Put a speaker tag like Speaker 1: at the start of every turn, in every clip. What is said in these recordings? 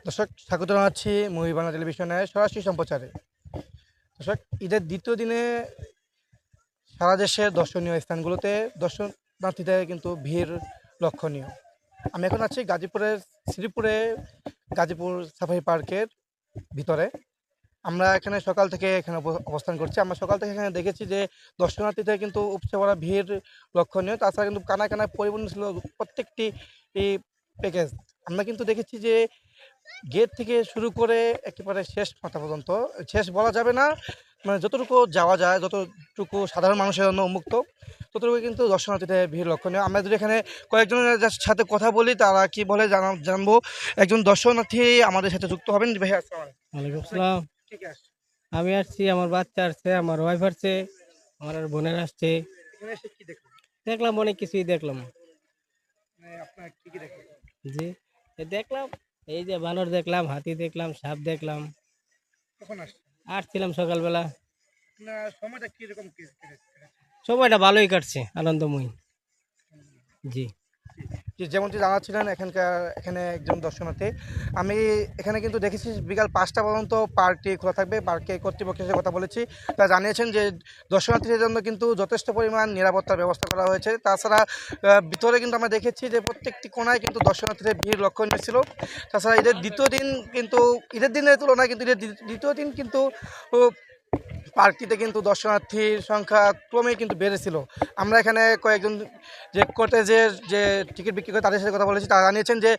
Speaker 1: দর্শক, স্বাগত জানাচ্ছি মুভি বাংলা টেলিভিশনের সরাসরি সম্প্রচারে। দর্শক, ঈদের দ্বিতীয় দিনে সারা দেশের দর্শনীয় স্থানগুলোতে দর্শনার্থীদের কিন্তু ভিড় লক্ষণীয়। আমি এখন আছি গাজীপুরের শ্রীপুরে, গাজীপুর সাফারি পার্কের ভিতরে। আমরা এখানে সকাল থেকে এখানে অবস্থান করছি। আমরা সকাল থেকে এখানে দেখেছি যে দর্শনার্থীদের কিন্তু উপচে পড়া ভিড় লক্ষণীয়। তাছাড়া কিন্তু কানায় কানায় পরিপূর্ণ ছিল প্রত্যেকটি এই প্যাকেজ। আমরা কিন্তু দেখেছি যে গেট থেকে শুরু করে একেবারে শেষ মাথা পর্যন্ত, শেষ বলা যাবে না, মানে যতটুকু যাওয়া যায়, যতটুকু সাধারণ মানুষের জন্য উন্মুক্ত, ততটুকু কিন্তু দর্শনার্থীদের ভিড় লক্ষণীয়। আমরা যদি এখানে কয়েকজনের সাথে কথা বলি, তারা কি বলে জানবো। একজন দর্শনার্থী আমাদের সাথে যুক্ত হবেন। ভাইয়া, আসসালামু আলাইকুম।
Speaker 2: ওয়ালাইকুম আসসালাম।
Speaker 1: ঠিক আছে।
Speaker 2: আমি আসছি, আমার বাচ্চা আসছে, আমার ওয়াইফ আসছে, আমার আর বোনের আসছে।
Speaker 1: এখানে এসে কি দেখলেন?
Speaker 2: দেখলাম, অনেক কিছুই দেখলাম।
Speaker 1: মানে আপনার কি কি দেখলেন?
Speaker 2: জি, দেখলাম, এই যে বানর দেখলাম, হাতি দেখলাম, সাপ দেখলাম।
Speaker 1: কখন আসছেন?
Speaker 2: আসছিলাম সকালবেলা।
Speaker 1: আপনার সময়টা কিরকম কেটেছে?
Speaker 2: সময়টা ভালোই কাটছে, আনন্দময়ী। জি।
Speaker 1: জি, যেমনটি জানাচ্ছিলেন এখানে একজন দর্শনার্থী। আমি এখানে কিন্তু দেখেছি বিকাল ৫টা পর্যন্ত পার্কটি খোলা থাকবে। পার্কের কর্তৃপক্ষের সাথে কথা বলেছি। তারা জানিয়েছেন যে দর্শনার্থীদের জন্য কিন্তু যথেষ্ট পরিমাণ নিরাপত্তার ব্যবস্থা করা হয়েছে। তাছাড়া ভিতরে কিন্তু আমরা দেখেছি যে প্রত্যেকটি কোণায় কিন্তু দর্শনার্থীদের ভিড় লক্ষণীয় ছিল। তাছাড়া ঈদের দিনের তুলনায় কিন্তু ঈদের দ্বিতীয় দিন কিন্তু ও পার্কটিতে কিন্তু দর্শনার্থীর সংখ্যা ক্রমেই কিন্তু বেড়েছিল। আমরা এখানে কয়েকজন যে কটেজের যে টিকিট বিক্রি করে তাদের সাথে কথা বলেছি। তারা জানিয়েছেন যে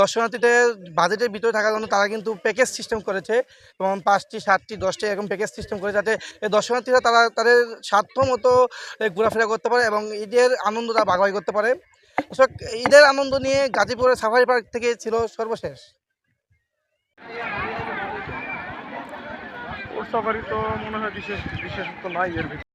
Speaker 1: দর্শনার্থীদের বাজেটের ভিতরে থাকার জন্য তারা কিন্তু প্যাকেজ সিস্টেম করেছে, যেমন ৫টি ৭টি ১০টি এরকম প্যাকেজ সিস্টেম করে, যাতে দর্শনার্থীরা তারা তাদের সাধ্য মতো ঘোরাফেরা করতে পারে এবং ঈদের আনন্দ তারা ভাগাভাগি করতে পারে। দর্শক, ঈদের আনন্দ নিয়ে গাজীপুরের সাফারি পার্ক থেকে ছিল সর্বশেষ।
Speaker 3: ওর সাফারি তো মনে হয় বিশেষত্ব নাই এর ভিতরে।